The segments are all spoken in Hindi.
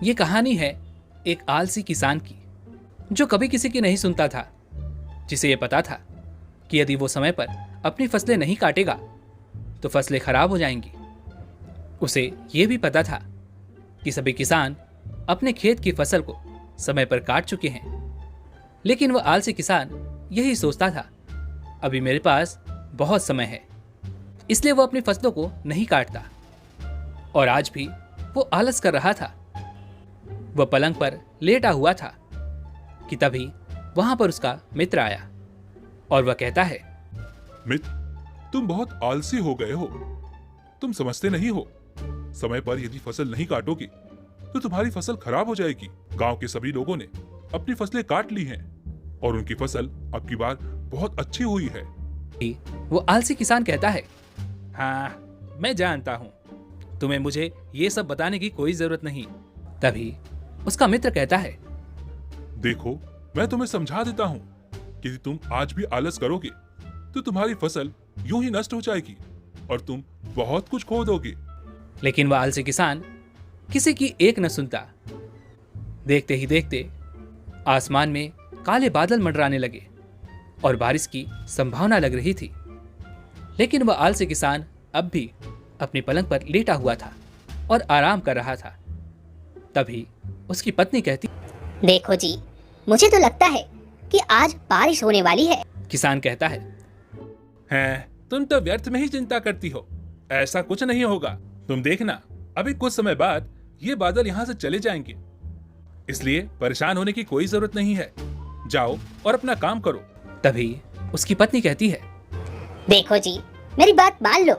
ये कहानी है एक आलसी किसान की, जो कभी किसी की नहीं सुनता था, जिसे ये पता था कि यदि वो समय पर अपनी फसलें नहीं काटेगा तो फसलें खराब हो जाएंगी। उसे ये भी पता था कि सभी किसान अपने खेत की फसल को समय पर काट चुके हैं, लेकिन वह आलसी किसान यही सोचता था, अभी मेरे पास बहुत समय है, इसलिए वो अपनी फसलों को नहीं काटता। और आज भी वो आलस कर रहा था। वह पलंग पर लेटा हुआ था कि तभी वहां पर उसका मित्र आया और वह कहता है, मित्र, तुम बहुत आलसी हो गए हो। तुम समझते नहीं हो, समय पर यदि फसल नहीं काटोगे तो तुम्हारी फसल खराब हो जाएगी। गांव के सभी लोगों ने अपनी फसलें काट ली हैं और उनकी फसल अब की बार बहुत अच्छी हुई है। वो आलसी किसान कहता है, हाँ मैं जानता हूँ, तुम्हें मुझे ये सब बताने की कोई जरूरत नहीं। तभी उसका मित्र कहता है, देखो, मैं तुम्हें समझा देता हूँ कि यदि तुम आज भी आलस करोगे तो तुम्हारी फसल यूं ही नष्ट हो जाएगी और तुम बहुत कुछ खो दोगे। लेकिन वह आलसी किसान किसी की एक न सुनता। देखते ही देखते आसमान में काले बादल मंडराने लगे और बारिश की संभावना लग रही थी, लेकिन वह आलसी किसान अब भी अपनी पलंग पर लेटा हुआ था और आराम कर रहा था। तभी उसकी पत्नी कहती, देखो जी, मुझे तो लगता है कि आज बारिश होने वाली है। किसान कहता है, हैं, तुम तो व्यर्थ में ही चिंता करती हो। ऐसा कुछ नहीं होगा। तुम देखना, अभी कुछ समय बाद ये बादल यहाँ से चले जाएंगे, इसलिए परेशान होने की कोई जरूरत नहीं है। जाओ और अपना काम करो। तभी उसकी पत्नी कहती है, देखो जी, मेरी बात मान लो,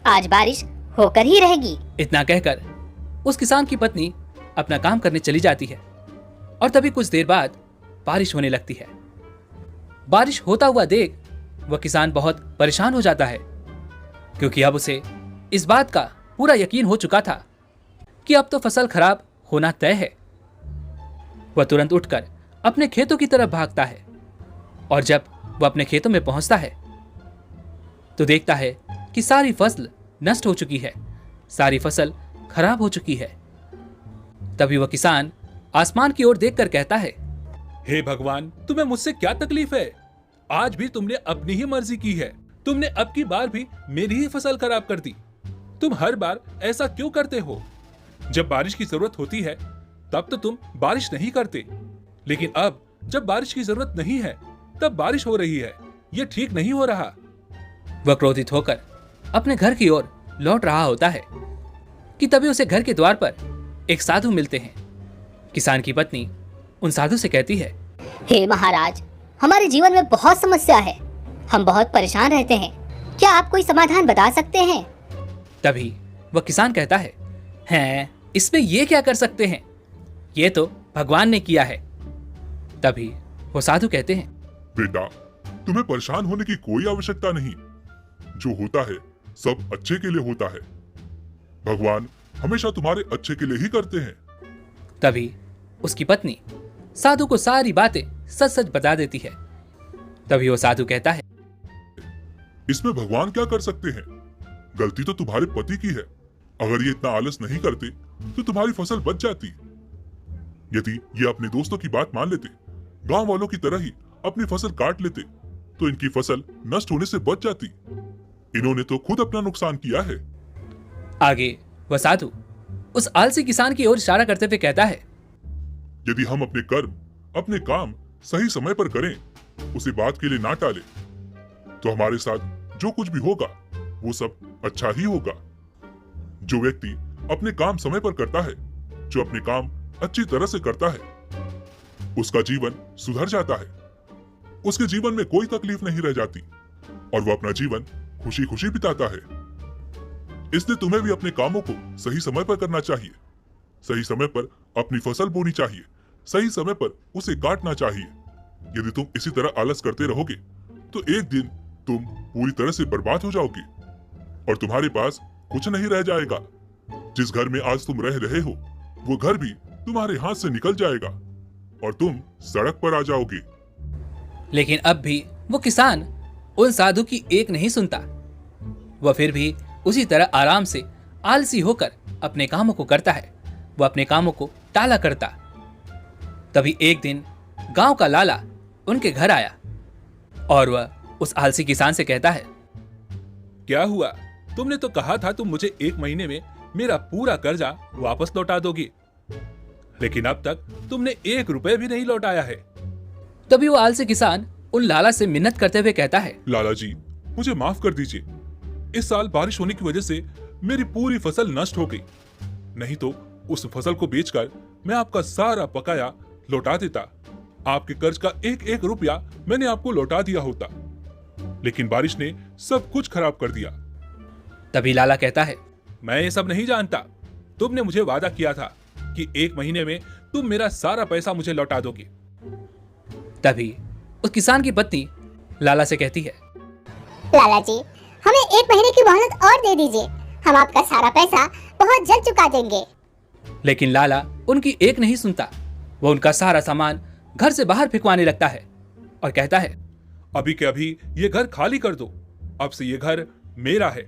आज बारिश होकर ही रहेगी। इतना कहकर उस किसान की पत्नी अपना काम करने चली जाती है और तभी कुछ देर बाद बारिश होने लगती है। बारिश होता हुआ देख वह किसान बहुत परेशान हो जाता है, क्योंकि अब उसे इस बात का पूरा यकीन हो चुका था कि अब तो फसल खराब होना तय है। वह तुरंत उठकर अपने खेतों की तरफ भागता है और जब वह अपने खेतों में पहुंचता है तो देखता है कि सारी फसल नष्ट हो चुकी है, सारी फसल खराब हो चुकी है। तभी वह किसान आसमान की ओर देखकर कहता है, हे भगवान, तुम्हें मुझसे क्या तकलीफ है? आज भी तुमने अपनी ही मर्जी की है। तुमने अब की बार भी मेरी ही फसल खराब कर दी। तुम हर बार ऐसा क्यों करते हो? जब बारिश की जरूरत होती है तब तो तुम बारिश नहीं करते, लेकिन अब जब बारिश की जरूरत नहीं है तब बारिश हो रही है। यह ठीक नहीं हो रहा। वह क्रोधित होकर अपने घर की ओर लौट रहा होता है कि तभी उसे घर के द्वार पर एक साधु मिलते हैं। किसान की पत्नी उन साधु से कहती है, हे महाराज, हमारे जीवन में बहुत समस्या है, हम बहुत परेशान रहते हैं, क्या आप कोई समाधान बता सकते हैं? तभी वह किसान कहता है, हैं, इसमें ये क्या कर सकते हैं, ये तो भगवान ने किया है। तभी वो साधु कहते हैं, बेटा, तुम्हें परेशान होने की कोई आवश्यकता नहीं। जो होता है सब अच्छे के लिए होता है। भगवान हमेशा तुम्हारे अच्छे के लिए ही करते हैं। तभी उसकी पत्नी साधु को सारी बातें सच सच बता देती है। तभी वो साधु कहता है, इसमें भगवान क्या कर सकते हैं? गलती तो तुम्हारे पति की है। अगर ये इतना आलस नहीं करते तो तुम्हारी फसल बच जाती। यदि ये अपने दोस्तों की बात मान लेते, गांव वालों की तरह ही अपनी फसल काट लेते, तो इनकी फसल नष्ट होने से बच जाती। इन्होंने तो खुद अपना नुकसान किया है। आगे वह साधु उस आलसी किसान की ओर इशारा करते हुए कहता है, यदि हम अपने कर्म, अपने काम सही समय पर करें, उसे बात के लिए ना टालें, तो हमारे साथ जो कुछ भी होगा वो सब अच्छा ही होगा। जो व्यक्ति अपने काम समय पर करता है, जो अपने काम अच्छी तरह से करता है, उसका जीवन सुधर जाता है। उसके जीवन में कोई तकलीफ नहीं रह जाती और वो अपना जीवन खुशी खुशी बिताता है। इसलिए तुम्हें भी अपने कामों को सही समय पर करना चाहिए, सही समय पर अपनी फसल बोनी चाहिए, सही समय पर उसे काटना चाहिए। यदि तुम इसी तरह आलस करते रहोगे तो एक दिन तुम पूरी तरह से बर्बाद हो जाओगे और तुम्हारे पास कुछ नहीं रह जाएगा। जिस घर में आज तुम रह रहे हो वो घर भी तुम्हारे हाथ से निकल जाएगा और तुम सड़क पर आ जाओगे। लेकिन अब भी वो किसान उन साधु की एक नहीं सुनता। वह फिर भी उसी तरह आराम से आलसी होकर अपने कामों को करता है। वह अपने कामों को टाला करता। तभी एक दिन गांव का लाला उनके घर आया और वह उस आलसी किसान से कहता है, क्या हुआ? तुमने तो कहा था तुम मुझे 1 महीने में मेरा पूरा कर्जा वापस लौटा दोगी, लेकिन अब तक तुमने 1 रुपए भी नहीं लौटाया है। तभी वो आलसी किसान उन लाला से मिन्नत करते हुए कहता है, लाला जी, मुझे माफ कर दीजिए। इस साल बारिश होने की वजह से मेरी पूरी फसल नष्ट हो गई, नहीं तो उस फसल को बेचकर मैं आपका सारा बकाया लौटा देता। आपके कर्ज का 1-1 रुपया मैंने आपको लौटा दिया होता, लेकिन बारिश ने सब कुछ खराब कर दिया। तभी लाला कहता है, मैं ये सब नहीं जानता। तुमने मुझे वादा किया था कि 1 महीने में तुम मेरा सारा पैसा मुझे लौटा दोगे। तभी उस किसान की पत्नी लाला से कहती है, लाला जी, हमें 1 महीने की मोहलत और दे दीजिए, हम आपका सारा पैसा बहुत जल्द चुका देंगे। लेकिन लाला उनकी एक नहीं सुनता। वो उनका सारा सामान घर से बाहर फेंकवाने लगता है और कहता है, अभी के अभी ये घर खाली कर दो, अब से ये घर मेरा है।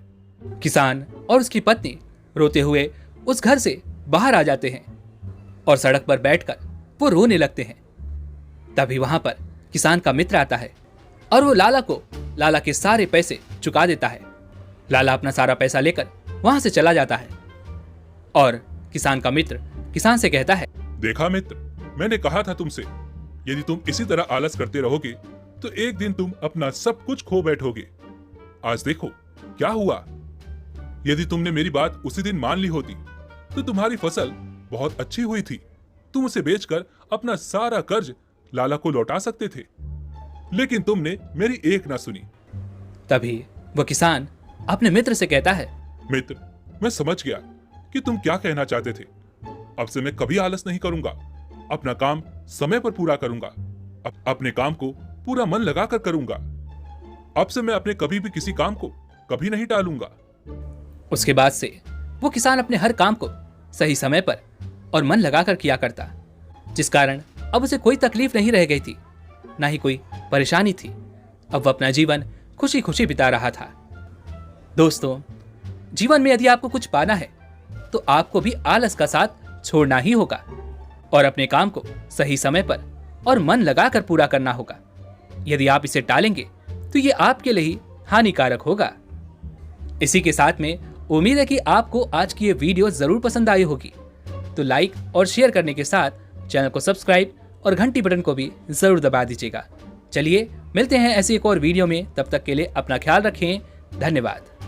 किसान और उसकी पत्नी रोते हुए उस घर से बाहर आ जाते हैं और सड़क पर बैठकर वो रोने लगते हैं। तभी वहां पर किसान का मित्र आता है और वो लाला को लाला के सारे पैसे चुका देता है। लाला अपना सारा पैसा लेकर वहां से चला जाता है और किसान का मित्र किसान से कहता है, देखा मित्र, मैंने कहा था तुमसे, यदि तुम इसी तरह आलस करते रहोगे तो एक दिन तुम अपना सब कुछ खो बैठोगे। आज देखो क्या हुआ। यदि तुमने मेरी बात उसी दिन मान ली होती तो तुम्हारी फसल बहुत अच्छी हुई थी। तुम उसे बेचकर अपना सारा कर्ज लाला को लौटा सकते थे, लेकिन तुमने मेरी एक ना सुनी। तभी वह किसान अपने मित्र से कहता है, मित्र, मैं समझ गया कि तुम क्या कहना चाहते थे। अब से मैं कभी आलस नहीं करूंगा, अपना काम समय पर पूरा करूंगा, अपने काम को पूरा मन लगाकर करूंगा। अब से मैं अपने कभी भी किसी काम को कभी नहीं टालूंगा। उसके बाद से वो किसान अपने हर काम को सही समय पर और मन लगाकर किया करता, जिस कारण अब उसे कोई तकलीफ नहीं रह गई थी, ना ही कोई परेशानी थी। अब वह अपना जीवन खुशी खुशी बिता रहा था। दोस्तों, जीवन में यदि आपको कुछ पाना है तो आपको भी आलस का साथ छोड़ना ही होगा और अपने काम को सही समय पर और मन लगाकर पूरा करना होगा। यदि आप इसे टालेंगे तो ये आपके लिए ही हानिकारक होगा। इसी के साथ में उम्मीद है कि आपको आज की ये वीडियो जरूर पसंद आई होगी, तो लाइक और शेयर करने के साथ चैनल को सब्सक्राइब और घंटी बटन को भी जरूर दबा दीजिएगा। चलिए मिलते हैं ऐसी एक और वीडियो में, तब तक के लिए अपना ख्याल रखें। धन्यवाद।